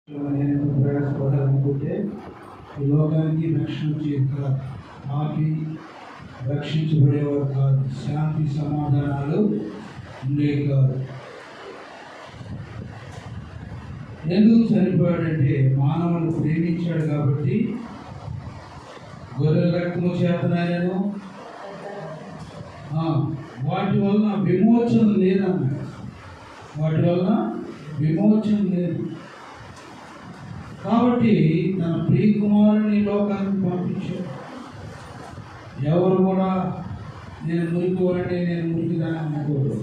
ప్రయాసపడాలనుకుంటే ఈ లోకానికి రక్షణ కాదు, ఆపి రక్షించబడేవారు కాదు, శాంతి సమాధానాలు ఉండే కాదు. ఎందుకు చనిపోయాడంటే మానవుని ప్రేమించాడు కాబట్టి. గొర్రెల రక్తము చేతనాయను వాటి వలన విమోచన లేదన్నాడు. వాటి వలన విమోచన లేదు కాబట్టి తన ప్రియ కుమారుని లోకానికి పంపించాడు. ఎవరు కూడా నేను మురికివాడిని, నేను మురికిదాన్ని అనుకోరు.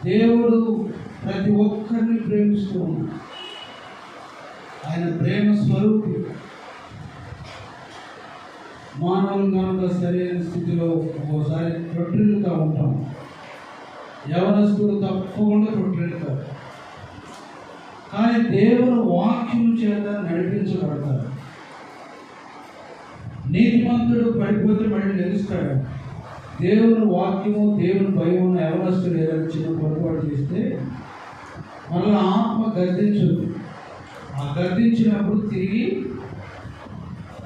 దేవుడు ప్రతి ఒక్కరిని ప్రేమిస్తూ ఉన్నాడు. ఆయన ప్రేమ స్వరూపి. మానవులు కనుక సరైన స్థితిలో ఒక్కోసారి తొట్టిల్లుగా ఉంటాం. యవనస్తులు తప్పకుండా తొట్టిల్లుతారు. కానీ దేవుని వాక్యం చేత నడిపించబడతారు. నీతిమంతుడు పడిపోతే మళ్ళీ నిలుస్తాడు. దేవుని వాక్యము, దేవుని భయం ఉన్న యవనస్తుడు ఏదైనా చిన్న పొరపాటు చేస్తే మళ్ళీ ఆత్మ గద్దించదు. ఆ గద్దించినప్పుడు తిరిగి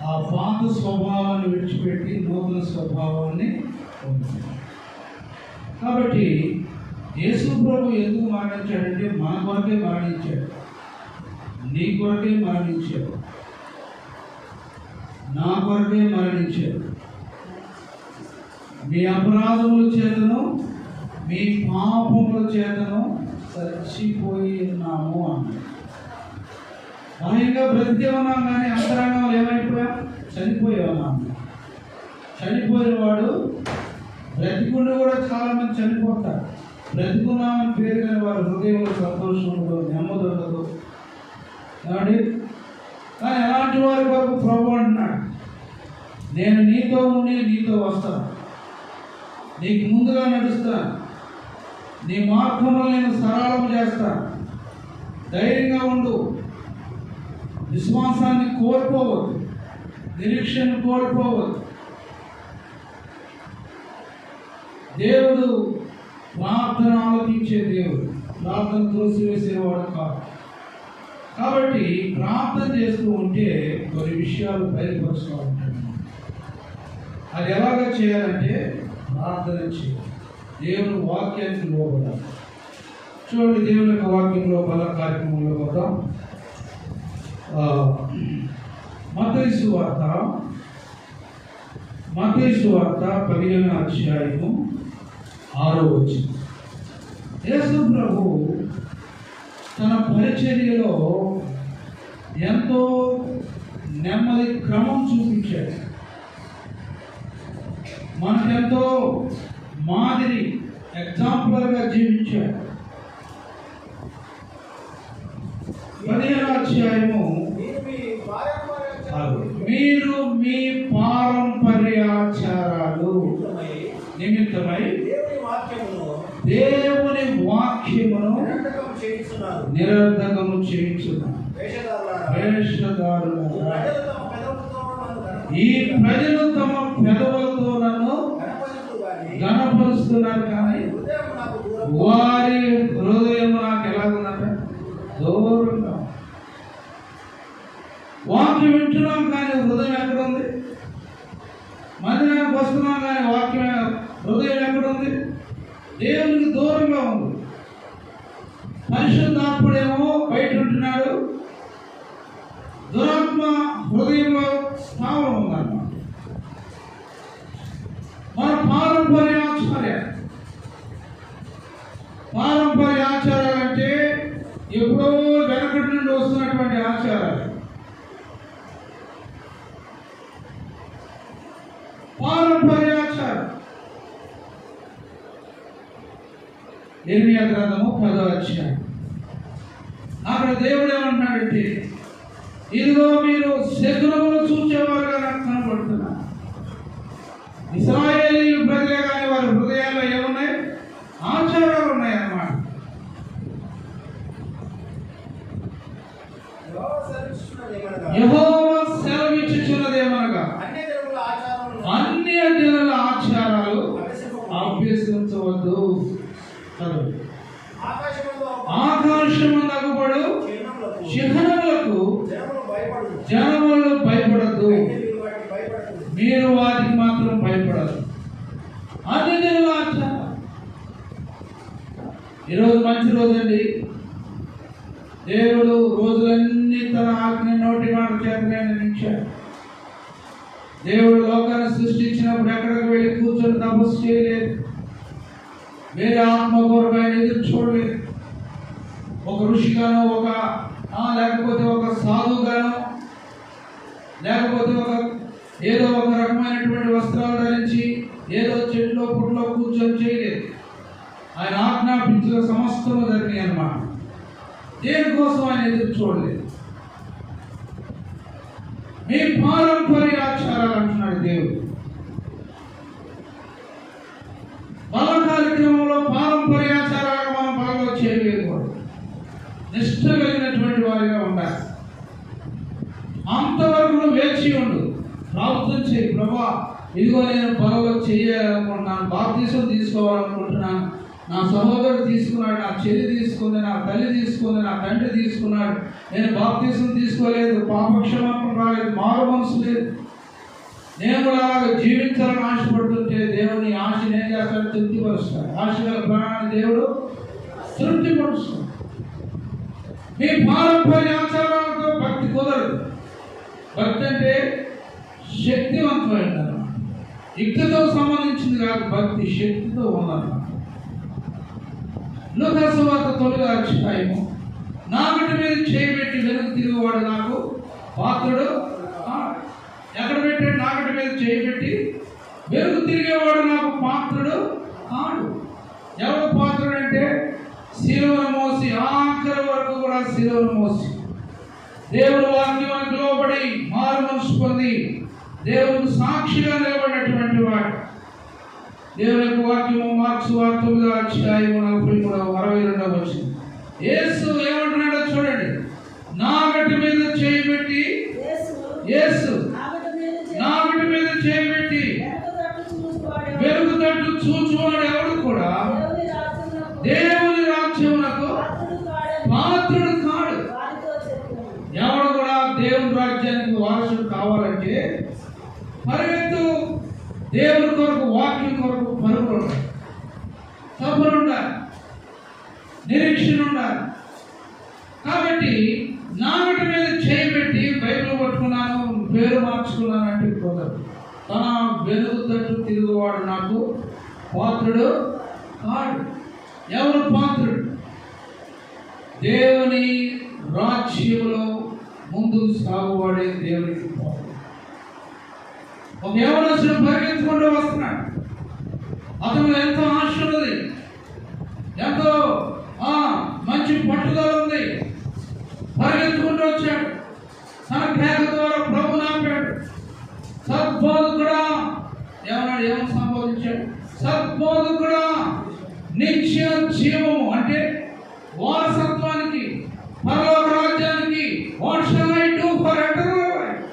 ఆ పాత స్వభావాన్ని విడిచిపెట్టి నూతన స్వభావాన్ని పొందుతుంది. కాబట్టి యేసు ప్రభు ఎందుకు మరణించాడంటే మన కొరకే మరణించాడు, నీ కొరకే మరణించాడు, నా కొరకే మరణించాడు. మీ అపరాధముల చేతను, మీ పాపముల చేతను చచ్చిపోయి ఉన్నాము అన్నాడు. బాహ్యంగా బ్రతికే ఉన్నాం కానీ అంతరంగంలో ఏమైపోయాం? చనిపోయి ఉన్నాము. చనిపోయిన వాడు బ్రతికుండి కూడా చాలామంది చనిపోతారు. బ్రతికున్నామని పేరు కానీ వారి హృదయంలో సంతోషం ఉండదు, నెమ్మది ఉండదు. కానీ ఎలాంటి వారి వరకు ప్రభు అంటున్నాడు, నేను నీతో ఉండి నీతో వస్తాను, నీకు ముందుగా నడుస్తాను, నీ మార్గంలో నేను సరళం చేస్తాను. ధైర్యంగా ఉండు, విశ్వాసాన్ని కోల్పోవద్దు, నిరీక్షణ కోల్పోవద్దు. దేవుడు ప్రార్థన ఆలకించే దేవుడు, ప్రార్థన త్రోసివేసేవాడు కాదు. కాబట్టి ప్రార్థన చేస్తూ ఉంటే కొన్ని విషయాలు బయలుపరుస్తూ ఉంటాయి. అది ఎలాగ చేయాలంటే ప్రార్థన చేయాలి, దేవుని వాక్యానికి లోపడాలి. చూడండి, దేవుని యొక్క వాక్యంలో బల కార్యక్రమంలో వద్దాం. మత్తయి సువార్త 15వ అధ్యాయము 6వ వచనం. యేసు ప్రభు తన పరిచర్యలో ఎంతో నెమ్మది క్రమం చూపించాడు. మనకెంతో మాదిరి ఎగ్జాంపుల్గా జీవించాడు. 15వ అధ్యాయము మీరు మీ పారంపర్యాచారాలు నిమిత్తమై దేవుని వాక్యమును నిరర్ధకము చేయించున్నారు. ఈ ప్రజలు తమ పెదవులతో నన్ను గణపరుస్తున్నారు కానీ వారి హృదయం నాకు ఎలా ఉందంట? దూరంగా. వాక్యం వింటున్నాం కానీ హృదయం ఎక్కడ ఉంది? మందిరానికి వస్తున్నాం కానీ వాక్యం హృదయం ఎక్కడ ఉంది? దేవునికి దూరంగా ఉంది. పరిశుద్ధాత్ముడేమో బయట ఉంటున్నాడు, దురాత్మ హృదయంలో స్థానం ఉందన్నమాట. మన పారంపర్యాచారాలు అంటే ఎప్పుడో వెనకటి నుండి వస్తున్నటువంటి ఆచారాలు. పారంపర్యాచారం. ఇర్మియా గ్రంథము 10వ అధ్యాయం. అక్కడ దేవుడు ఏమంటున్నాడంటే, ఇదిగో మీరు శకునములు చూచేవారుగా నాకు కనబడుతున్నారు. ఇశ్రాయేలీయులు ప్రజలే కానీ వారి హృదయాల్లో ఏమున్నాయి? ఆచారాలు ఉన్నాయన్నమాట. యెహోవా సెలవిచ్చుచున్నదేమనగా అన్య జనుల ఆచారాలు అభ్యసించవద్దు. ఆకాశమందు అగుపడు చిహ్నములకు జనములు భయపడద్దు, మీరు వాటికి మాత్రం భయపడదు. అన్ని జనుల ఆచారం. ఈరోజు మంచి రోజండి. దేవుడు రోజులన్నీ తన ఆజ్ఞ నోటి మాట చేతనే నియమించాడు. దేవుడు లోకాన్ని సృష్టించినప్పుడు ఎక్కడికి వెళ్ళి కూర్చొని తపస్సు చేయలేదు. వేరే ఆత్మ కొరకు ఆయన ఎదురు చూడలేదు. ఒక ఋషిగానో లేకపోతే ఒక సాధుగానో లేకపోతే ఏదో ఒక రకమైనటువంటి వస్త్రాలు ధరించి ఏదో చెట్లో పుట్లో కూర్చొని చేయలేదు. ఆయన ఆజ్ఞాపించిన సమస్తము జరిగినాయి అన్నమాట. దేనికోసం ఆయన ఎదురు చూడలేదు. మీ పారంపర్య ఆచారాలు అంటున్నాడు దేవుడు. బల కార్యక్రమంలో పారంపర్యాచారాలు మనం బలంలో చేయలేకూడదు. నిష్ఠ కలిగినటువంటి వారిగా ఉండాలి. అంతవరకు వేచి ఉండు, ప్రార్థన చేయి. ప్రభా, ఇదిగో నేను బలంలో చేయాలనుకుంటున్నాను, బాప్తిసం తీసుకోవాలనుకుంటున్నాను. నా సహోదరుడు తీసుకున్నాడు, నా చెల్లి తీసుకుంది, నా తల్లి తీసుకుంది, నా తండ్రి తీసుకున్నాడు. నేను బాప్తిసం తీసుకోలేదు, పాపక్షమాపణ రాలేదు, మారు మనసు లేదు. నేను కూడా అలాగే జీవించాలని ఆశపడుతుంటే దేవుని ఆశ ఏం చేస్తాడు? తృప్తిపరుస్తాడు. ఆశ గల ప్రాణాన్ని దేవుడు తృప్తిపరుస్తాడు. మీ పారంపర్య ఆచారాలతో భక్తి కుదరదు. భక్తి అంటే శక్తివంతమైనది అన్నమాట. యుక్తితో సంబంధించింది కాదు, భక్తి శక్తితో ఉన్నదన్నమాట. లూకా సువార్త 9వ అధ్యాయము 4 మీద చేయబెట్టి వెనుక తిరుగువాడు నాకు పాత్రుడు. ఎక్కడ పెట్టాడు? 4 మీద చేయబెట్టి వెనుక తిరిగేవాడు నాకు పాత్రుడు కాడు. ఎవరు పాత్రుడు అంటే శిలువను మోసి, ఆఖరి వరకు కూడా శిలువను మోసి దేవుడు వాక్యానికి లోబడి మారు మనసు పొంది దేవుడు సాక్షిగా నిలబడినటువంటి వాడు. దేవుని యొక్క వాక్యము మార్క్స్ 9వ అధ్యాయము 43-62 వచ్చింది. యేసు ఏమంటున్నాడో చూడండి. నాగటి మీద చేయబెట్టి, యేసు నాగటి మీద చేయబెట్టి వెలుగుతట్టు చూచువాడు ఎవడు కూడా దేవుని రాజ్యమునకు పాత్రుడు కాడు. ఎవడు కూడా దేవుని రాజ్యానికి వారసుడు కావాలంటే పరిగెత్తు, దేవుని కొరకు, వాక్యం కొరకు పరుగులు ఉండాలి, సబరు ఉండాలి, నిరీక్షణ ఉండాలి. కాబట్టి నాగటి మీద చేయబెట్టి బైబిల్ పట్టుకున్నాను, పేరు మార్చుకున్నాను అంటే కుదరదు. తన వెలుగు తట్టు తిరుగువాడు నాకు పాత్రుడు కాడు. ఎవరు పాత్రుడు? దేవుని రాజ్యములో ముందుకు సాగువాడే దేవునికి పాత్రుడు. ఒక యవనస్తుడు పరిగెత్తుకుంటూ వస్తున్నాడు. అతను ఎంతో ఆశ ఉన్నది, ఎంతో మంచి పట్టుదల ఉంది. పరిగెత్తుకుంటూ వచ్చాడు. తన కేక ద్వారా ప్రభు నాపాడు. సద్బోధకుడా ఏమన్నాడు? ఏమని సంబోధించాడు? సద్బోధకుడా, నిత్య జీవము అంటే వారసత్వానికి, పరలోక రాజ్యానికి, what shall I do for eternal life?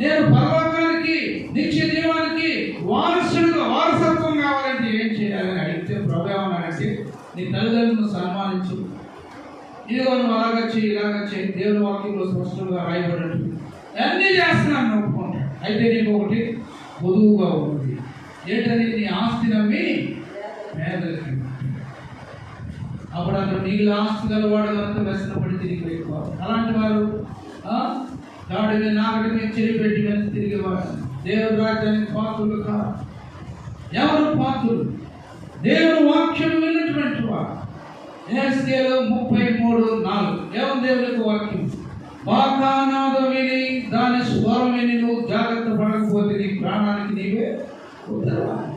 నేను పరలోకానికి, నిత్య జీవానికి వారసుడుగా, వారసత్వం కావాలంటే ఏం చేయాలని అడిగితే ప్రభు ఏమన్నాడంటే, నీ తల్లిదండ్రులను సన్మానించు, ఇదిగో నువ్వు అలాగ చేయి, ఇలాగ చేయి. దేవుని వాక్యంలో స్పష్టంగా రాయబడినట్టు అన్నీ చేస్తున్నాను ఒప్పుకుంటాడు. అయితే నీకు ఒకటి పొదువుగా ఉంది. ఏంటని? నీ ఆస్తి నమ్మి పేదలకి. అప్పుడు అతను నీళ్ళ ఆస్తి గలవాడు అంతా వ్యసనపడి తిరిగి వెళ్ళిపోవాలి. అలాంటి వారు నాగటి మీద చెరిపెట్టి వెనక్కి తిరిగేవాడు. దేవుని రాజ్యానికి పాత్రులు కాదు. ఎవరు పాత్రులు? దేవుని వాక్యం విన్నటువంటి వాడు. ఎహెజ్కేలు 33:4 ఏమో దేవుని యొక్క వాక్యం, బాకానాదం విని దాని స్వరం విని నువ్వు జాగ్రత్త పడకపోతే నీ ప్రాణానికి నీవే ఉత్తరవాలి.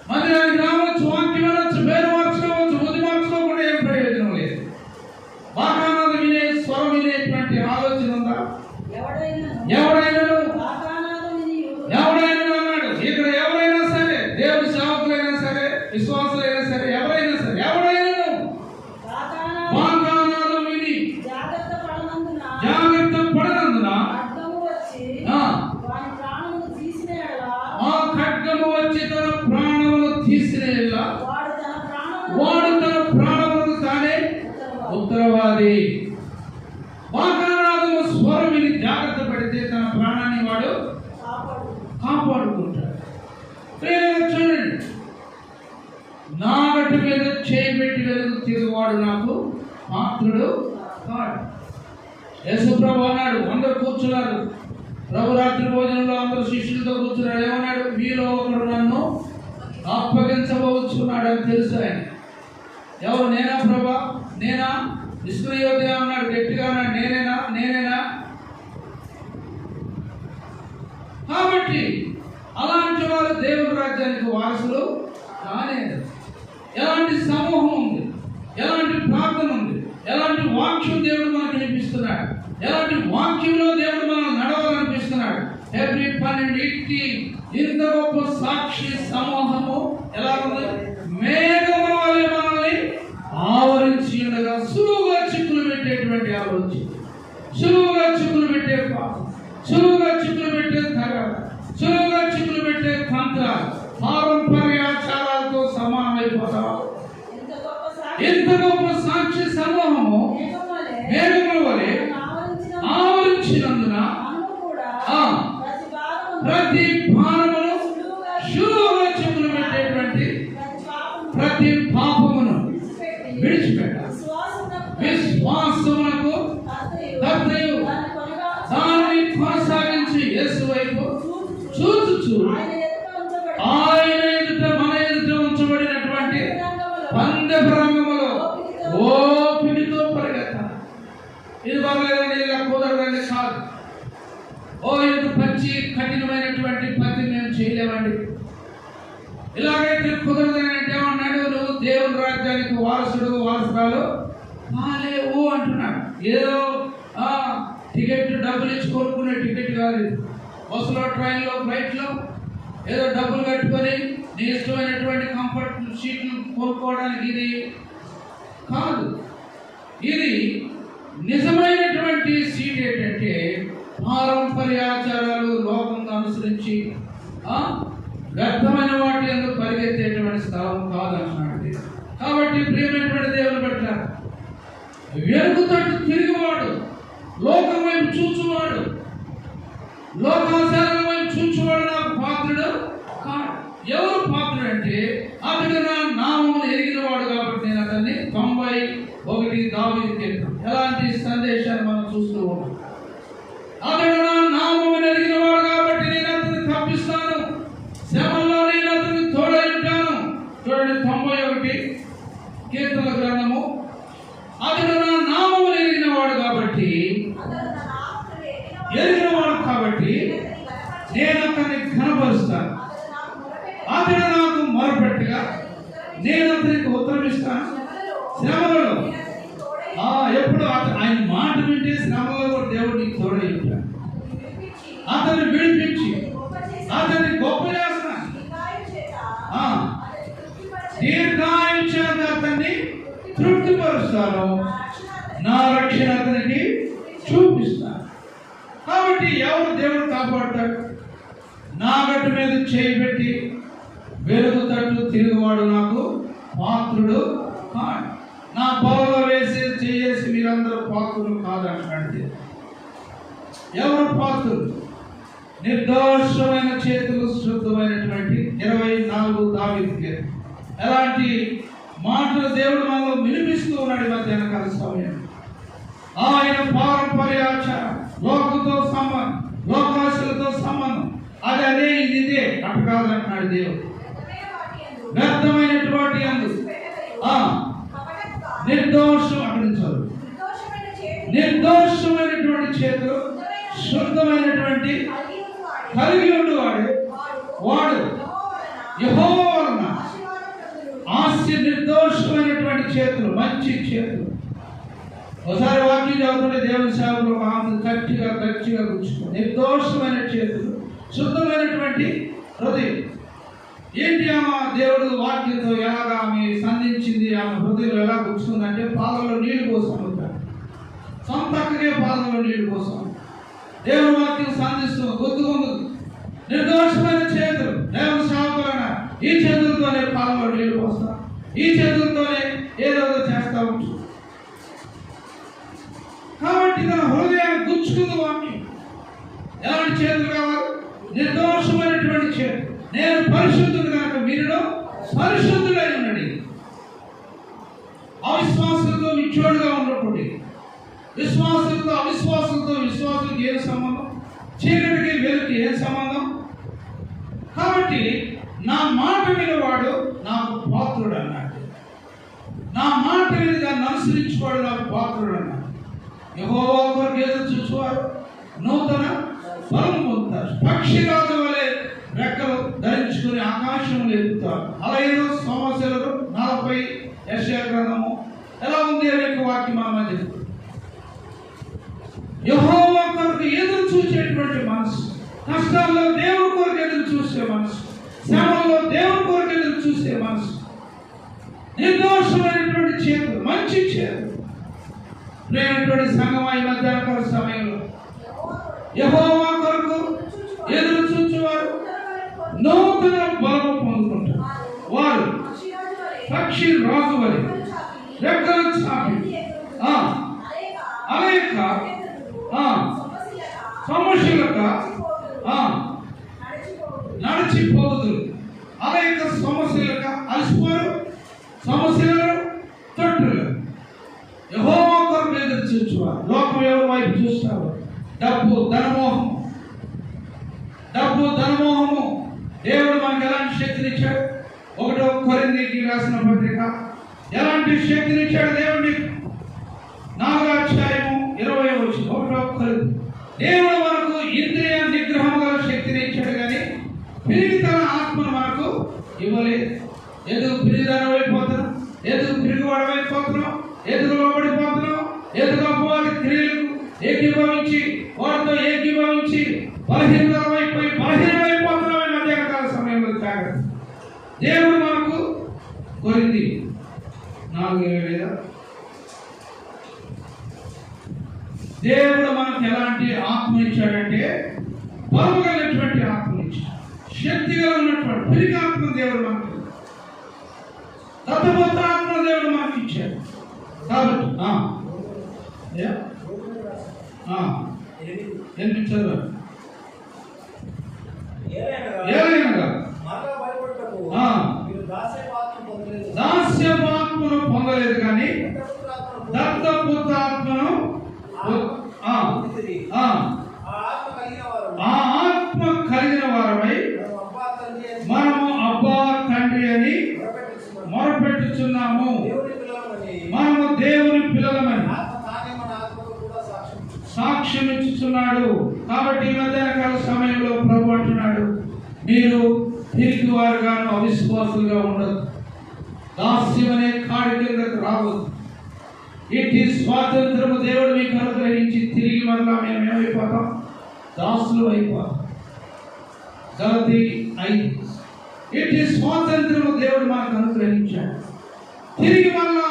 మందిరానికి రావచ్చు, వాక్యం వినొచ్చు, పేరు మార్చుకోవచ్చు, బుద్ధి మార్చుకోకుండా ఏం ప్రయోజనం లేదు. బాకానాదం వినే, స్వరం వినేటువంటి ఆలోచన ఉందా? ఎవడైనా అన్నాడు. ఇక్కడ ఎవరైనా సరే, దేవుని సేవకులైనా సరే, విశ్వాసులైనా సరే, ఎవరైనా సరే, ఎవడైనా బాకానాదం విని జాగ్రత్త పడనందున ఆ ఖడ్గము ప్రమాది. వాగ్దానము స్వరం విని జాగ్రత్త పడితే తన ప్రాణాన్ని వాడు కాపాడుకుంటాడు. చూడండి, నాగటి మీద చేయబెట్టి వెలుగు తిరుగువాడు నాకు పాత్రుడు కాడు. యేసుప్రభు అన్నాడు, అందరూ కూర్చున్నారు, ప్రభు రాత్రి భోజనంలో అందరూ శిష్యులతో కూర్చున్నారు. ఏమన్నాడు? మీలో ఒకడు నన్ను అప్పగించబోచున్నాడు అని తెలుసు ఆయన. ఎవరు? నేనా ప్రభా? నేనా? ఇస్కరియోతే అన్నాడు గట్టిగా. నేనేనా? కాబట్టి అలాంటి వారు దేవుని రాజ్యానికి వారసులు కాలేదు. ఎలాంటి సమూహం ఉంది, ఎలాంటి ప్రార్థన ఉంది, ఎలాంటి వాక్యం దేవుడు మనకు వినిపిస్తున్నాడు, ఎలాంటి వాక్యంలో దేవుడు మనం నడవాలనిపిస్తున్నాడు. ఎవ్రీ 12 ఇంత గొప్ప సాక్షి సమూహము ఎలా ఉంది? మేఘముల వలె మనల్ని ఆవరించి ఉండగా సులువుగా చిక్కులు పెట్టేటువంటి ఆలోచన, సులువుగా చిక్కులు పెట్టే పాపం, సులువుగా చిక్కులు పెట్టే తగడ, సులువుగా చిక్కులు పెట్టే తంత్రాలు, పారంపర్యాచారాలతో సమానమైపోతావు. ఎంత గొప్ప సాక్షి సమూహము మేఘముల వలె ఆవరించినందున ప్రతి భారమును సులువుగా చిక్కులు పెట్టేటువంటి ప్రతి పాపమును విడిచిపెట్టాలి. విశ్వాసమునకు కర్తయు దానిని కొనసాగించి యేసు వైపు చూచుచు ఆయన ఎదుట మన ఎదుట ఉంచబడినటువంటి పందెపు రంగములో ఓపికతో పరిగెత్తాలి. ఇది బాగలేదండి, ఇలా కుదరదండి కాదు. ఇంత పచ్చి కఠినమైనటువంటి పని మేము చేయలేమండి, ఇలాగైతే కుదరదని అంటే ఏమన్నాడు? నువ్వు దేవుని రాజ్యానికి వారసురాలు కాలేవు అంటున్నాడు. ఏదో టికెట్ డబ్బులు ఇచ్చి కొనుక్కునే టికెట్ కాదు. బస్సులో, ట్రైన్లో, ఫ్లైట్లో ఏదో డబ్బులు కట్టుకొని నీ ఇష్టమైనటువంటి కంఫర్ట్ సీట్లు కొనుక్కోవడానికి ఇది కాదు. ఇది నిజమైనటువంటి సీట్ ఏంటంటే పారంపర్యాచారాలు లోకంగా అనుసరించి వ్యర్థమైన వాటి ఎందుకు పరిగెత్తేటువంటి స్థలం కాదంటున్నాడు. కాబట్టి ప్రియమైనటువంటి దేవుని పట్ల వెలుగుతట్టు తిరిగివాడు, లోకం వైపు చూచువాడు, లోకాచారాల వైపు చూచువాడు నాకు పాత్రుడు కాడు. ఎవరు పాత్రుడు అంటే అతడు నా నామమును ఎరిగినవాడు కాబట్టి నేను అతన్ని 91 దావీదు కీర్తన ఎలాంటి సందేశాన్ని మనం చూస్తూ ఉన్నాం. అతడు నా నామమును ఎరిగినవాడు కాబట్టి నేను అతన్ని తప్పిస్తాను, శ్రమల్లో నేను అతన్ని తోడై ఉంటాను. చూడండి 91 కీర్తన గ్రంథము. అతడు నా నామమును ఎరిగినవాడు కాబట్టి నేను అతన్ని ఘనపరుస్తాను. అతడు నాకు మొరపెట్టగా నేను అతనికి ఉత్తరమిస్తాను. శ్రమలలో ఎప్పుడు ఆయన మాట వింటే శ్రమలో కూడా దేవుడు నీకు తోడై ఉంటాడు. అతన్ని విడిపించి అతన్ని గొప్ప చేస్తాను. దీర్ఘాయువు చేత అతన్ని తృప్తిపరుస్తాను, నా రక్షణ అతనికి చూపిస్తాను. కాబట్టి ఎవరు దేవుడు కాపాడుతాడు? నాగటి మీద చేయబెట్టి వెలుగుతట్టు తిరుగువాడు నాకు పాత్రుడు కాడు. నా పొలలో వేసి చేసి మీరందరూ పాత్రులు కాదంటాడు. ఎవరు పాత్రులు? నిర్దోషమైన చేతులు శుద్ధమైనటువంటి 24 దావీదు. ఎలాంటి మాటలు దేవుడు మనలో వినిపిస్తూ ఉన్నాడు మధ్యాహ్న కాల సమయం. ఆయన పారంపర్యాచారం, లోకంతో సంబంధం, లోకాశలతో సంబంధం, అదే ఇదే అటు కాదంటున్నాడు దేవుడు. వ్యర్థమైనటువంటి అందు నిర్దోషం అక్కడించారు. నిర్దోషమైనటువంటి చేతులు శుద్ధమైనటువంటి కలిగి ఉండువాడు వాడు యెహోవా వలన నిర్దోషమైనటువంటి చేతులు, మంచి చేతులు. ఒకసారి వాక్యం చదువుతుంటే దేవుని సేవలో గట్టిగా కూర్చుకో. నిర్దోషమైన చేతులు, శుద్ధమైనటువంటి హృదయం. ఏంటి ఆమె దేవుడు వాక్యంతో ఎలాగా ఆమె సంధించింది, ఆమె హృదయం ఎలా కూర్చుందంటే పాలలో నీళ్లు కోసం ఉంటాడు. సొంతకే పాలలో నీళ్లు కోసం దేవుని వాక్యం సంధిస్తూ గుర్తుకుంది. నిర్దోషమైన చేతులు దేవుని సేవకులైన ఈ చేతులతోనే పాలలో నీళ్లు పోస్తాం, ఈ చేతులతోనే ఏదో చేస్తా ఉంటాం. నాటి తన హృదయాన్ని గుచ్చుకుంది వాక్యం. ఎలాంటి చేతులు కావాలి? నిర్దోషమైనటువంటి చేతులు. నేను పరిశుద్ధుడు కనుక మీరు పరిశుద్ధుడై ఉండండి. అవిశ్వాసులతో విచ్చోడుగా ఉండకూడదు. విశ్వాసులతో అవిశ్వాసులతో విశ్వాసులకు ఏం సంబంధం? చీకటికి వెలుగుకి ఏం సంబంధం? కాబట్టి నా మాట వినేవాడు నాకు పాత్రుడు అన్నాడు. నా మాట విని దాన్ని అనుసరించుకోడు నాకు పాత్రుడు అన్నాడు. యెహోవా కొరకు ఎదురు చూసేవారు నూతన బలం పొందుతారు. పక్షిరాజు వలె రెక్కలు ధరించుకుని ఆకాశంలో ఎదుగుతారు. అలాగే సమస్యలు 40 యెషయా గ్రంథము ఎలా ఉంది అనే వాక్యం మన మధ్య. యెహోవా కొరకు ఎదురు చూసేటువంటి మనసు, కష్టాల్లో దేవుని కొరకు ఎదురు చూసే మనసు, శ్రమల్లో దేవుని కొరకు ఎదురు చూసే మనసు, నిర్దోషమైనటువంటి చేతులు, మంచి చేతులు. లేనటువంటి సంగమా ఈ మధ్యాహ్న సమయంలో యెహోవా కొరకు ఎదురు చూచేవారు నూతన బలము పొందుకుంటారు. వారు పక్షి రాజు వలె రెక్కలు చాపి అలేక సమస్యలక నడిచిపోదు. అలేక సమస్యలక అలసిపోరు, సమస్యలను తొట్టులు. యెహోవా కొరకు ఎదురు చూచేవారు. లోకం ఎవరి వైపు చూస్తారు? డబ్బు ధనమోహము. దేవుడు మనకు ఎలాంటి శక్తినిచ్చాడు? 1 కొరింథీయులకు రాసిన పత్రిక ఎలాంటి శక్తినిచ్చాడు దేవుడిని? 4వ అధ్యాయము 20వ వచనం. 1 కొరింథీ. దేవుడు మనకు ఇంద్రియ నిగ్రహం గల శక్తిని ఇచ్చాడు, కానీ పిరిగితన ఆత్మను మనకు ఇవ్వలేదు. ఎందుకు పిరిగితనం అయిపోతున్నాం? ఎందుకు పిరిగివాడమైపోతున్నాం? ఎందుకు లోబడిపోతున్నాం? ఎందుకు అపవాది క్రియలకు ఏకీభవించి వాటితో ఏకీభవించి బలహీనమైపోతున్నాం ఈ మధ్యకాల సమయంలో. జాగ్రత్త. దేవుడు మనకు కొరింథీ 4:20 దేవుడు మనకు ఎలాంటి ఆత్మ ఇచ్చాడంటే బలము కలిగినటువంటి ఆత్మ ఇచ్చాడు. శక్తిగా ఉన్నటువంటి పిరికి ఆత్మ దేవుడు మనకు, దత్తపుత్ర ఆత్మ దేవుడు మనకు ఇచ్చాడు. కాబట్టి ఏమిచ్చారు? దాస్యపాత్మను పొందలేదు, కానీ దత్తపుత్ర ఆత్మను ఆ ఆత్మ కలిగిన వారమై మనము అబ్బా తండ్రి అని మొరపెట్టుచున్నాము. మనము దేవుని పిల్లలమని సాక్ష్యం ఇచ్చుచున్నాడు. కాబట్టి ఈ మధ్యాహ్నకాల సమయంలో ప్రభు అంటున్నాడు, మీరు తిరిగి వారుగాను అవిశ్వాసులుగా ఉండదు. దాస్యం అనే కాడి కిందకు రావద్దు. ఇటు స్వాతంత్రము దేవుడు మీకు అనుగ్రహించి తిరిగి మరలా మేము ఏమైపోతాం? దాసులు అయిపోతాం. గలతీ 5. ఇటు స్వాతంత్రము దేవుడు మనకు అనుగ్రహించాడు. తిరిగి మరలా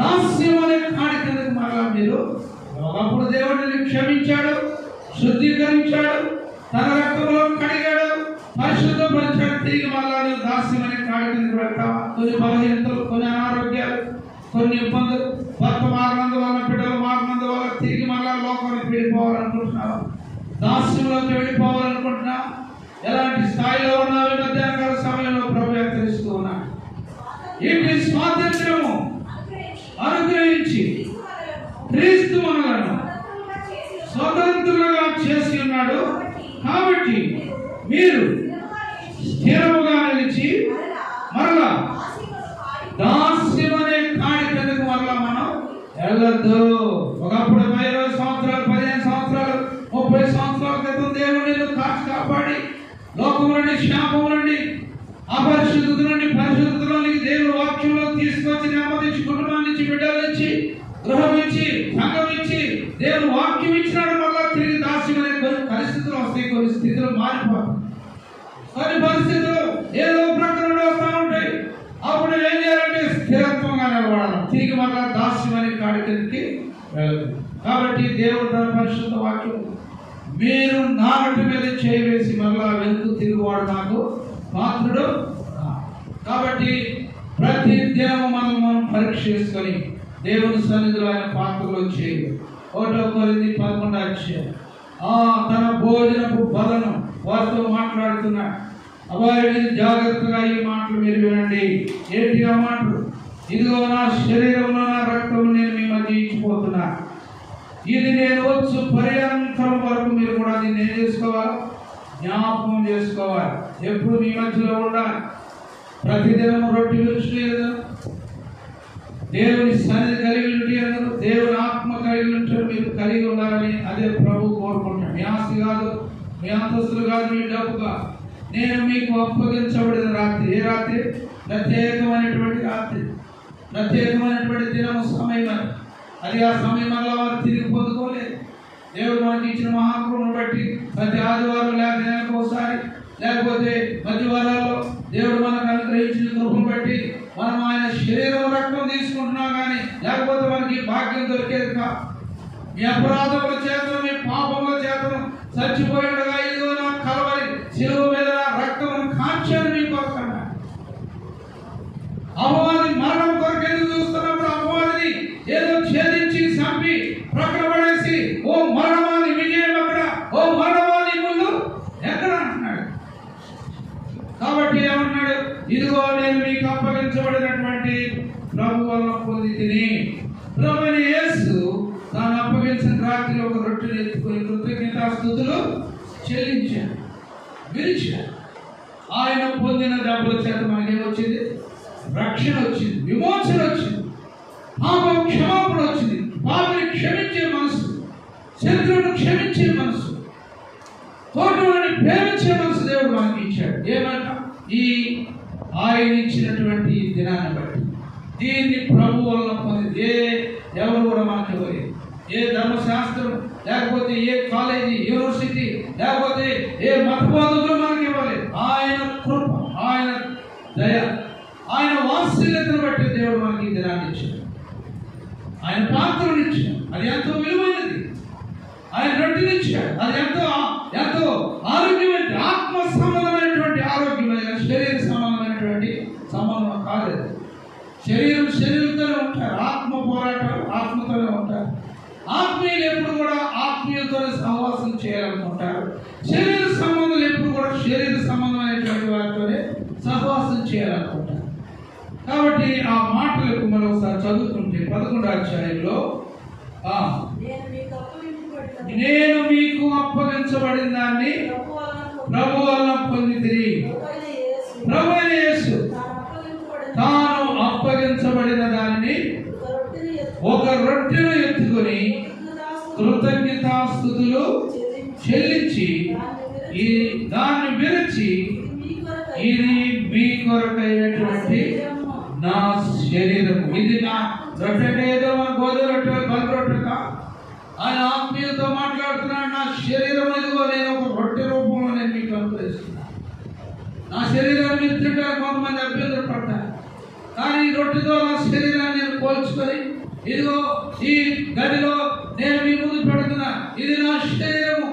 దాస్యం అనే కాడి కిందకు మరలా మీరు ఒకప్పుడు దేవుడిని క్షమించాడు, శుద్ధీకరించాడు, తన రక్తంలో కడిగాడు, పరిశుద్ధపరిచాడు. తిరిగి మరలా నువ్వు దాస్యం అనే కాడి కిందకు వెళ్తావా? కొన్ని బలహీనతలు, కొన్ని అనారోగ్యాలు, కొన్ని ఇబ్బందులు, భర్త మారినందు వల్ల, బిడ్డలు మారినందు వల్ల తిరిగి మరలా లోకానికి వెళ్ళిపోవాలనుకుంటున్నావు, దాస్యంలోకి వెళ్ళిపోవాలనుకుంటున్నావు. ఎలాంటి స్థాయిలో ఉన్నావు? మధ్యాహ్నకాల సమయంలో ప్రభు హెచ్చరిస్తూ ఉన్నాడు. ఇటు స్వాతంత్రము అనుగ్రహించి క్రీస్తు మనలను స్వతంత్రులుగా చేసి ఉన్నాడు. కాబట్టి మీరు స్థిరముగా నిలిచి మరలా దాస్యం అనే కాడి కిందకు మరలా మనం వెళ్ళొద్దు. ఒకప్పుడు 20 సంవత్సరాలు, 15 సంవత్సరాలు, 30 సంవత్సరాల క్రితం దేవుడు నిన్ను కాపాడి లోకం నుండి, శాపం నుండి, అపరిశుద్ధత నుండి పరిశుద్ధతలోనికి దేవుడు వాక్యంలో తీసుకొచ్చి నెమ్మదించి, కుటుంబం నుంచి, బిడ్డల నుంచి, గృహం ఇచ్చి, సంఘం ఇచ్చి దేవుడు వాక్యం ఇచ్చినాడు. మళ్ళా తిరిగి దాస్యం అనే కొన్ని పరిస్థితులు వస్తాయి, కొన్ని స్థితులు మారిపోతాయి, కొన్ని పరిస్థితులు ఏదో ప్రకరణ వస్తూ ఉంటాయి. అప్పుడు ఏం చేయాలంటే స్థిరత్వంగా నిలబడాలి. తిరిగి మళ్ళా దాస్యం అనే కాడి కిందకి వెళ్ళదు. కాబట్టి దేవుడు తన పరిశుద్ధ వాక్యం, మీరు నాగటి మీద చేయవేసి మళ్ళా వెనుక తిరుగువాడు నాకు పాత్రుడు. కాబట్టి ప్రతి దినము మనం పరీక్ష చేసుకొని దేవుని సన్నిధిలో ఆయన పాత్రలో చేయాలి. 1 కొరింథీ 11 తన భోజనపు బలను వారితో మాట్లాడుతున్నాడు. అబ్బాయి జాగ్రత్తగా ఈ మాటలు మీరు వినండి. ఏంటిగా మాటలు? ఇదిగో నా శరీరంలో నా రక్తం నేను మీ మధ్య ఇచ్చిపోతున్నా. ఇది నేను వచ్చు పర్యంతరం వరకు మీరు కూడా దీన్ని ఏం చేసుకోవాలి? జ్ఞాపకం చేసుకోవాలి. ఎప్పుడు మీ మధ్యలో ఉండాలి. ప్రతిదినం రొట్టె విరుచుకునే దేవుని సన్నిధి కలిగి ఉంటే అందరూ దేవుని ఆత్మ కలిగి ఉంటే మీరు కలిగి ఉండాలని అదే ప్రభు కోరుకుంటాడు. మీ ఆస్తి కాదు, మీ అంతస్తులు కాదు, మీ డబ్బు కాదు. నేను మీకు అప్పగించబడిన రాత్రి. ఏ రాత్రి? ప్రత్యేకమైనటువంటి రాత్రి, ప్రత్యేకమైనటువంటి దినము, సమయం. అది ఆ సమయం వల్ల వారు తిరిగి పొందుకోలేదు. దేవుడు మనకి ఇచ్చిన మహాకృపను బట్టి ప్రతి ఆదివారం నెలకు ఒకసారి లేకపోతే మధ్య వారాల్లో దేవుడు మనకు అనుగ్రహించిన కృపను బట్టి మనం ఆయన శరీరం రక్తం తీసుకుంటున్నాం. కానీ లేకపోతే మనకి భాగ్యం దొరికేది కాదు. మీ అపరాధముల చేతను, మీ పాపముల చేతను చచ్చిపోయి ఉండగా ఇదిగో నా కలవరి శిలువ మీద రక్తం కాంక్షను మీకు వస్తున్నా. అపవాది మరణం కొరకు ఎందుకు చూస్తున్నప్పుడు అపవాదిని ఏదో ఛేదించి చంపి ప్రక్కన పడేసి ఓ మరణమాని విజయం ఎక్కడ, ఓ మరణమాని ముందు ఎక్కడ అంటున్నాడు. కాబట్టి ఏమన్నాడు? ఇదిగో నేను మీకు అప్పగించబడినటువంటి ప్రభు వల్ల పొందితిని. ప్రభువైన యేసు తాను అప్పగించిన రాత్రి ఒక రొట్టెను ఎత్తుకొని కృతజ్ఞతాస్తుతులు చెల్లించాడు, విరిచాడు. ఆయన పొందిన దెబ్బల చేత మనకేమొచ్చింది? రక్షణ వచ్చింది, విమోచన వచ్చింది, పాపం క్షమాపణ వచ్చింది. పాపని క్షమించే మనసు, శత్రువును క్షమించే మనసు, తోటని ప్రేమించే మనసు దేవుడు మనకి ఇచ్చాడు. ఏమంట? ఈ ఆయన ఇచ్చినటువంటి దినాన్ని బట్టి దీన్ని ప్రభు వల్ల పొంది ఎవరు కూడా మనకి ఇవ్వలేదు. ఏ ధర్మశాస్త్రం లేకపోతే ఏ కాలేజీ, యూనివర్సిటీ లేకపోతే ఏ మతబోధకులు మనకి ఇవ్వలేదు. ఆయన కృప, ఆయన దయ, ఆయన వాత్సల్యతను బట్టి దేవుడు మనకి ఈ దినాన్ని ఇచ్చాడు. ఆయన పాత్రను ఇచ్చాడు, అది ఎంతో విలువైనది. ఆయన రొట్టెనిచ్చాడు, అది ఎంతో ఎంతో ఆరోగ్యమైన, ఆత్మ సంబంధమైనటువంటి ఆరోగ్యమైన, శరీర సంబంధమైనటువంటి సంబంధం కాదు. శరీరంతోనే ఉంటారు, ఆత్మ పోరాటాలు ఆత్మతోనే ఉంటారు. ఆత్మీయులు ఎప్పుడు కూడా ఆత్మీయులతోనే సహవాసం చేయాలనుకుంటారు. శరీర సంబంధాలు ఎప్పుడు కూడా శరీర సంబంధమైనటువంటి వారితోనే సహవాసం చేయాలనుకుంటారు. కాబట్టి ఆ మాటలకు మనం ఒకసారి చదువుకుంటే 11వ అధ్యాయంలో నేను మీకు అప్పగించబడిన దాన్ని ప్రభు వలన పొందితిని. ప్రభువైన యేసు తాను అప్పగించబడిన దాన్ని ఒక రొట్టెను ఎత్తుకొని కృతజ్ఞతాస్తుతులు చెల్లించి దాన్ని విరిచి ఇది మీ కొరకైనటువంటి నా శరీరం. ఇది నా రొట్టె, ఏదో మన గోధుమ రొట్టె, బల రొట్టె కాదు. ఆయన ఆత్మీయులతో మాట్లాడుతున్నాడు. నా శరీరం ఇదిగో నేను ఒక రొట్టె రూపంలో నేను మీకు అనుగ్రహిస్తున్నాను. నా శరీరాన్ని మీరు తింటారు, కొంతమంది అభ్యంతర పడతారు. కానీ ఈ రొట్టెతో నా శరీరాన్ని నేను పోల్చుకొని ఇదిగో ఈ గదిలో నేను మీ ముందు పెడుతున్నా. ఇది నా శరీరము,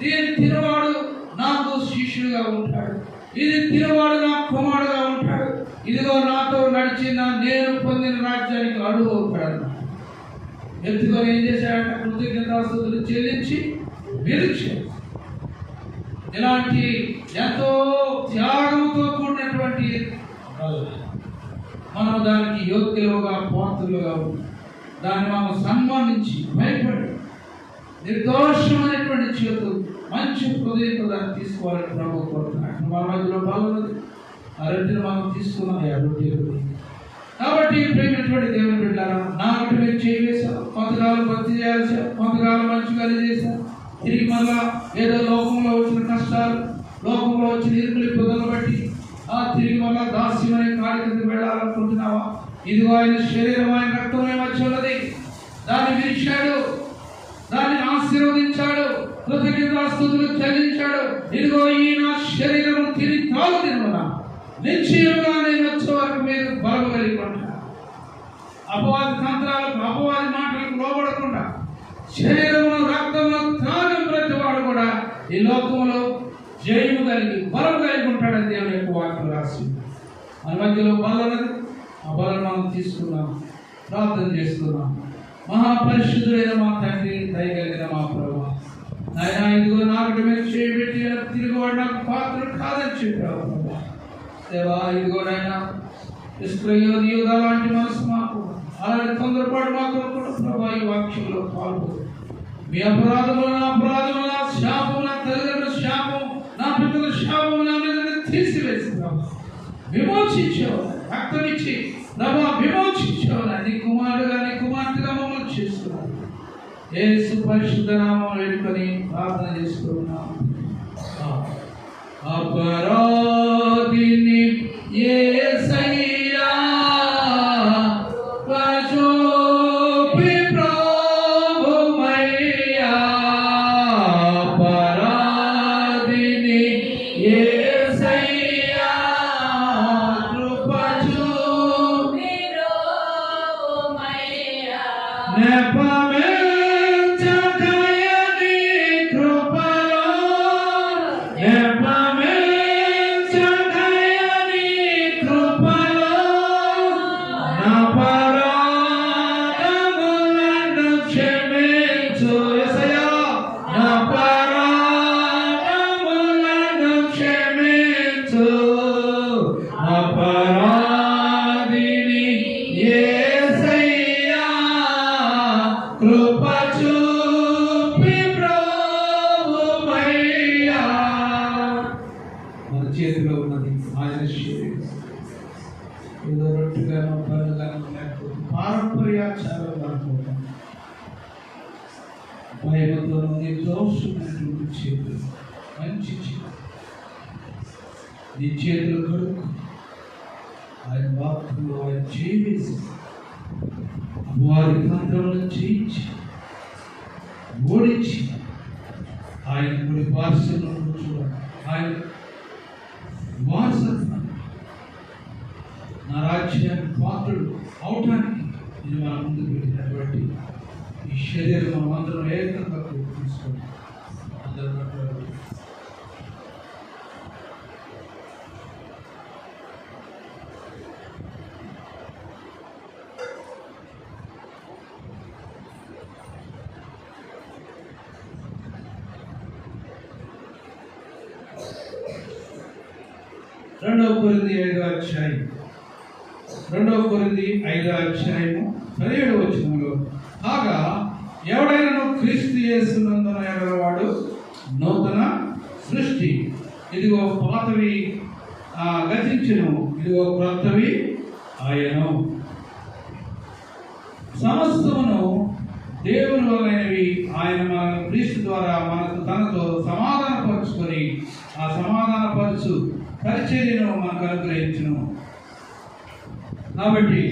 దీన్ని తినవాడు నాకు శిష్యుడుగా ఉంటాడు, ఇది తినవాడు నా కుమారుడుగా ఉంటాడు. ఇదిగో నాతో నడిచిన నేను పొందిన రాజ్యానికి అడుగు అవుతాడు. ఎత్తుకొని ఏం చేశాడంటే కృతజ్ఞతాస్తుతులు చెల్లించి విరిచాడు. ఇలాంటి ఎంతో త్యాగంతో కూడినటువంటి మనం దానికి యోగ్యులుగా, పాత్రులుగా ఉంటాం. దాన్ని మనం సన్మానించి భయపడి నిర్దోషమైనటువంటి చేతులు మంచి హృదయంతో దాన్ని తీసుకోవాలని ప్రభు కోరుతున్నాడు. మన మధ్యలో బాగున్నది ఆ రొట్టెను మనం తీసుకున్నాం. ఆ రొట్టెలు కాబట్టి ప్రేమైనటువంటి దేవుని బిడ్డలారా, నా రొట్టె మీరు చేయవేశారు, కొంతకాలం భక్తి చేయాల్సి, కొంతకాలం మంచిగా చేశారు. తిరిగి మళ్ళా ఏదో లోకంలో వచ్చిన కష్టాలు, లోకంలో వచ్చిన ఇరుకులు పొదలు బట్టి తిరిగి మళ్ళా దాస్యమనే కాడి కిందకి వెళ్ళాలనుకుంటున్నావా? ఇదిగో ఆయన శరీరం, ఆయన రక్తమే వచ్చి ఉన్నది. దాన్ని విరిచాడు, దాన్ని ఆశీర్వదించాడు, కృతజ్ఞతాస్తుతులు చెల్లించాడు. ఇదిగో ఈ నా శరీరం తిని తాగు తినవనా, నిశ్చయంగా నేను వచ్చే వరకు మీరు బలము కలిగి ఉంటారు. అపవాది తంత్రాలకు, అపవాది మాటలకు లోబడకుండా శరీరమును రక్తమును త్రాగం ప్రతివాడు కూడా ఈ లోకంలో జయము కలిగి బలము కలిగి ఉంటాడని దేవుని యొక్క వాక్యం రాసి మన మధ్యలో బలం ఉన్నది. ఆ బలం మనం తీసుకున్నాం, ప్రార్థన చేస్తున్నాం. మహాపరిశుద్ధుడైన మా తండ్రి, దయగలిగిన మా ప్రభువా, నాయన ఇదిగో నాకు మీరు చేయబెట్టి తిరుగువాడు నాకు పాత్ర కాదని చెప్పావు ప్రభువా. దేవా ఇదిగో నాయన యోధ లాంటి మనసు మాకు, అలాంటి తొందరపాటు మాకు కూడా ప్రభా ఈ వాక్యంలో పాల్గొను. మీ అపరాధములు, నా అపరాధములు, నా శాపము, నా తల్లిదండ్రుల శాపం, నా పితల శాపము నా మీద తీసివేసి ప్రభా విమోచించావు, రక్తమిచ్చి ప్రభా విమోచించావు. నీ కుమారుడుగా నీ కుమార్తెగా మమ్మల్ని చేస్తున్నావు. యేసు పరిశుద్ధ నామములో వేడుకొని ప్రార్థన చేసుకున్నాము. అపరాధిని యేసయ్యా చూపి ప్రభువయ్యా, అపరాధిని యేసయ్యా కృప చూపి ప్రభువయ్యా, నెపమించకయని కృపలో, నెపమించకయని కృపలో అపరాధములను క్షమించు యేసయ్యా, అపరాధములను క్షమించు. అపరాధిని యేసయ్యా కృప చూపి ప్రభువయ్యా. మన చేతిలో ఉన్నది ఆయన శరీరం. ఏదో రొట్టెగానో బరుగానో లేకపోతే పారంపర్యాచారం అనుకుంటాం. భయంతో నిర్దోషమైనటువంటి చేతులు, మంచి చేతులు, నీ చేతులు కడుక్కు ఆయన వాక్యంలో ఆయన చేసి వారి తంత్రములను చేయించి ఓడించి ఆయన కొన్ని వారసులను చూడాలి. ఆయన వారసత్వం నా రాజ్యాన్ని పాత్రలు అవటానికి ఇది మన ముందు పెట్టినటువంటి ఈ శరీరం మనం అందరం ఏకంగా తీసుకోండి. అందరూ రెండవ కొరింథీ 5వ అధ్యాయం 17వ వచనంలో, కాగా ఎవడైనా క్రీస్తు యేసునందున ఎడలవాడు నూతన సృష్టి, ఇదిగో పాతవి గతించును, ఇదిగో క్రొత్తవి ఆయను. సమస్తమును దేవుని వలనవి ఆయన మనల్ని క్రీస్తు ద్వారా మనకు తనతో సమాధానపరుచుకొని ఆ సమాధానపరచు పరిచర్యను మనకు అనుగ్రహించును. కాబట్టి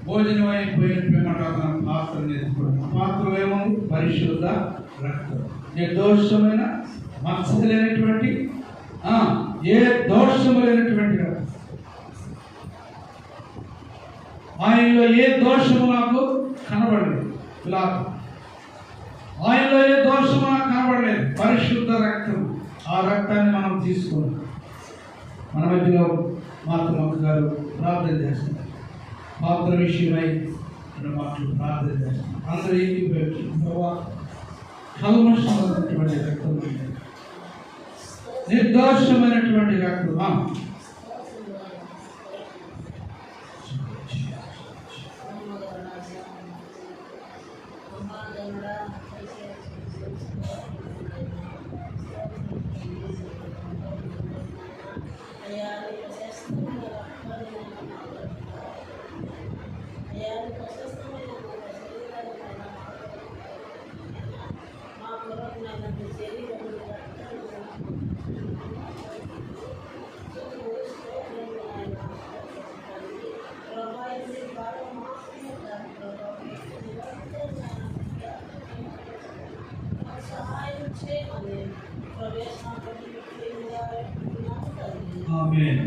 భోజనం అయిపోయిన పిమ్మట తన పాత్రను ఎత్తుకోవడం. పాత్ర ఏమో పరిశుద్ధ రక్తం, నిర్దోషమైన మత్స లేనటువంటి ఏ దోషము లేనటువంటి రక్తం. ఆయనలో ఏ దోషము నాకు కనబడలేదు. ఆయనలో ఏ దోషము నాకు కనబడలేదు. పరిశుద్ధ రక్తం. ఆ రక్తాన్ని మనం తీసుకున్నాం. మన మధ్యలో మాతృమక్క గారు ప్రార్థన చేస్తున్నారు. పాత్ర విషయమై మాటలు ప్రార్థన చేస్తున్నారు. అందరూ ఏంటి కల్మషమైనటువంటి రక్తం, నిర్దోషమైనటువంటి రక్తం.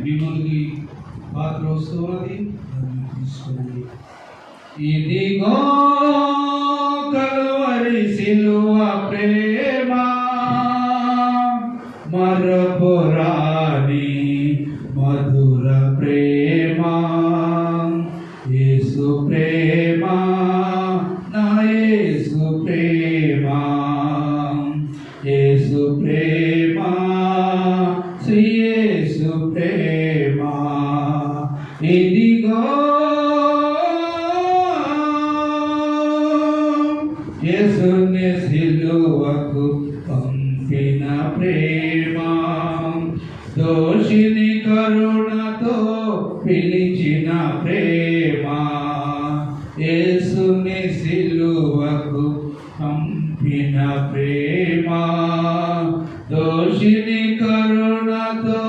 మీ ముందుకి పాత్ర వస్తున్నది, తీసుకోండి. ఇదిగో కల్వరి సిలువ ప్రేమ, మరపురాని మధుర ప్రేమ, యేసు ప్రేమ యేసు ప్రేమ, యేసు ప్రేమ, శ్రీ యేసు ప్రేమ, ఇదిగో యేసుని సిలువకు పంపిన ప్రేమ, దోషిని కరుణతో పిలిచిన ప్రేమ, యేసుని సిలువకు పంపిన ప్రేమ, దోషిని కరుణతో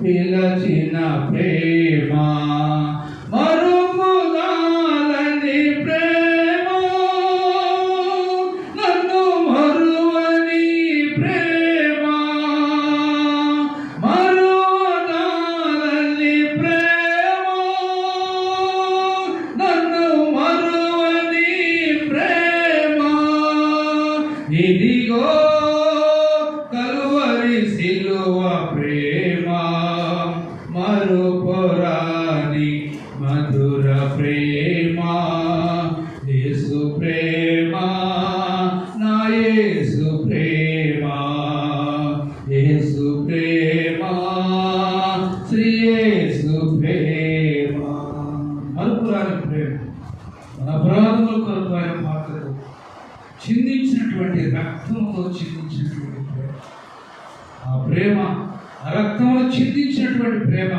పిలిచిన ప్రేమ, మరుపుగాలని ప్రేమ, నన్ను మరువని ప్రేమ, మరువగాలని ప్రేమ, నన్ను మరువని ప్రేమ, ఇదిగో కలువరి సిలువ ప్రేమ, మరుపురాని మధుర ప్రేమ, యేసు ప్రేమ, నా యేసు ప్రేమ, యేసు ప్రేమ, శ్రీ యేసు ప్రేమ. మరుపురాని ప్రేమ, మన అపరాధముల కొరకు ఆయన పాత్రలు చిందించినటువంటి రక్తంతో చిందించినటువంటి ప్రేమ, ఆ ప్రేమ, ఆ రక్తంలో చిందించినటువంటి ప్రేమ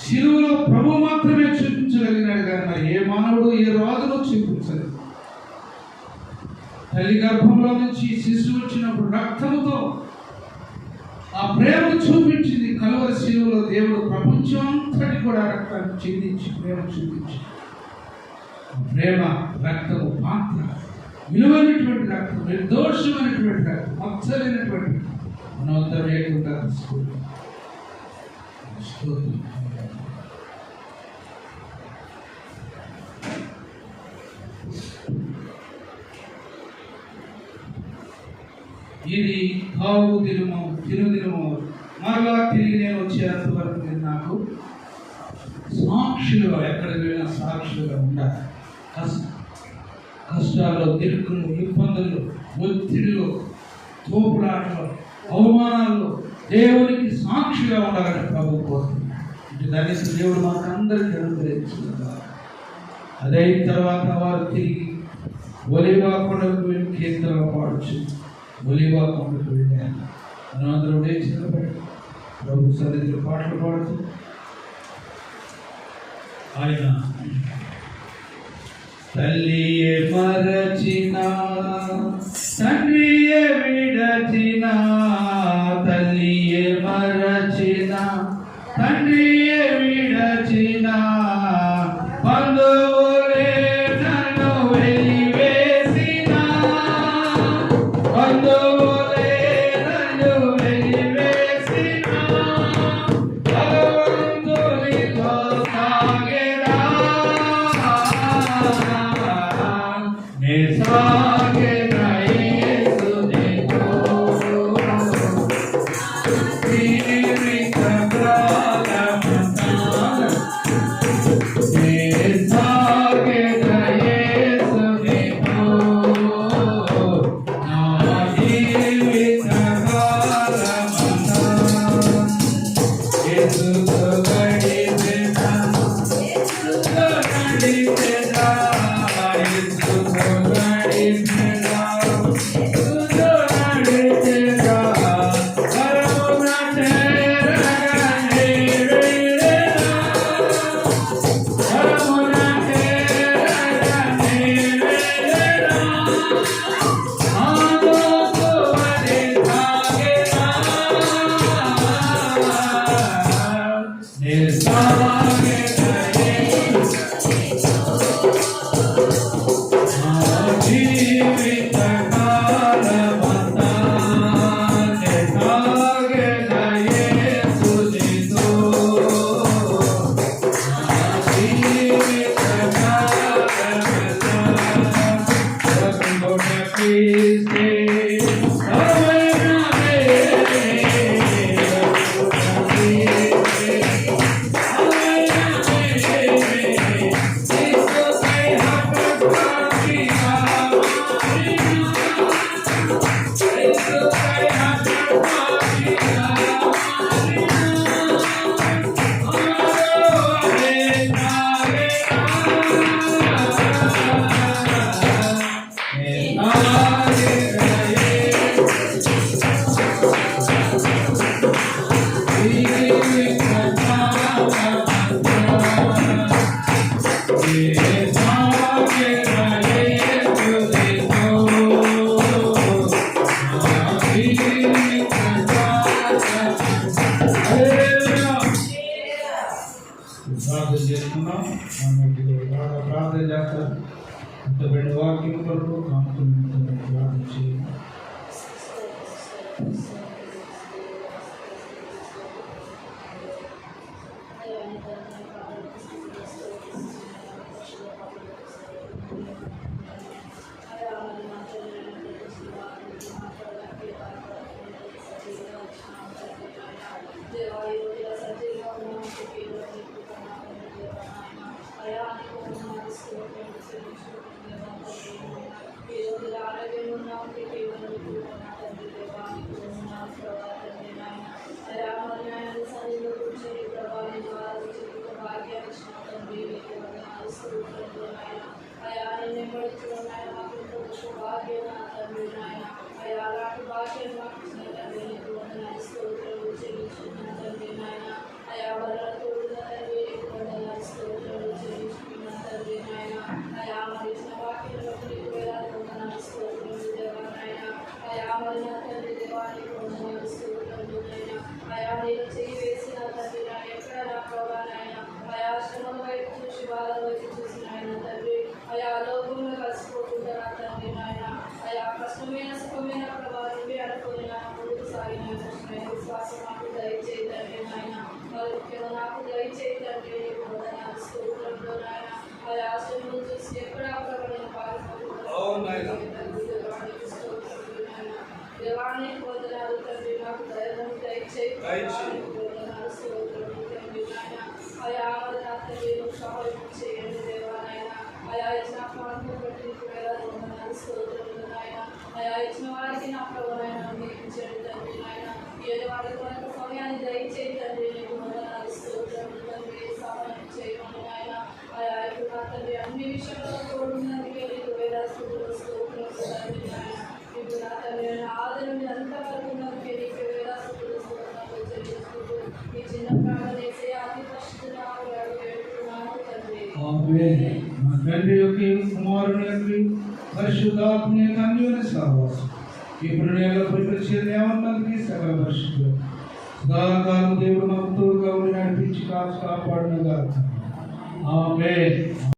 శిలువలో ప్రభు మాత్రమే చూపించగలిగినాడు కానీ మరి ఏ మానవుడు ఏ రాజును చూపించలేదు. తల్లి గర్భంలో నుంచి శిశువు వచ్చినప్పుడు రక్తంతో ఆ ప్రేమను చూపించింది. కలువరి శిలువలో దేవుడు ప్రపంచం అంతటి కూడా రక్తాన్ని చిందించి ప్రేమ చూపించి, ప్రేమ రక్తము పాత్ర, విలువైనటువంటి రక్తం, నిర్దోషమైనటువంటి రక్తం, మచ్చలైనటువంటి మనమంతా వేయకుండా ఇది తావు దినము తిరుదినము. మరలా తిరిగి నేను వచ్చేంత వరకు మీరు నాకు సాక్షులుగా, ఎక్కడికి వెళ్ళినా సాక్షులుగా ఉండాలి. కష్టాల్లో, దిక్కులు, ఇబ్బందులు, ఒత్తిడిలో, తోపులాటలో, అవమానాల్లో దేవునికి సాక్షిగా ఉండాలని ప్రభు కోరుతున్నాడు. ఇటు దాని దేవుడు మాకు అందరికీ అనుగ్రహించుకున్నారు. అదైన తర్వాత వారు తిరిగి ఒలివ కొండకు వెళ్ళి కీర్తనలు పాడచ్చు. ఒలివ కొండకు వెళ్ళాను. మనందరూ లేచిన ప్రభు సన్నిధిలో పాటలు పాడుతూ ఆయన తల్లియే మరచిన, తండ్రియే విడచిన, తల్లియే మరచిన, తండ్రియే విడచిన, బంధువులే నన్ను వెలివేసిన, బంధువులే నన్ను వెలివేసిన, భగవంతునితో సాగెదా, నే సాగెదా యేసునితో, జీవిత కాలమంతా నే సాగెదా యేసునితో, నా జీవిత కాలమంతా యేసుతో గడిపెదా, యేసుతో గడిపెదా, యేసుతో గడిపెదా, యేసుతో గడిపెదా, పరమున చేరగానే వెళ్ళెదా, పరమున చేరగానే వెళ్ళెదా, ఆలోకువని సాగెదా, నే సాగెదా నా జీవిత కాలమంతా నే సాగెదా యేసునితో, నా జీవిత కాలమంతా రఘువున క్రీస్తే అవైనవే, రఘువున క్రీస్తే అవైనవే, యేసుకై హతభాగిగా మా తండ్రి యొక్క కుమారుని యొక్క పరిశుద్ధాత్మ యొక్క అన్యోన్య సహవాసం ఇప్పుడు నేను పరిచయం సకల పరిశుద్ధులు సదాకాలం దేవుడు మాకు తోడుగా ఉండి నడిపించి కాపాడును గాక. ఆమేన్.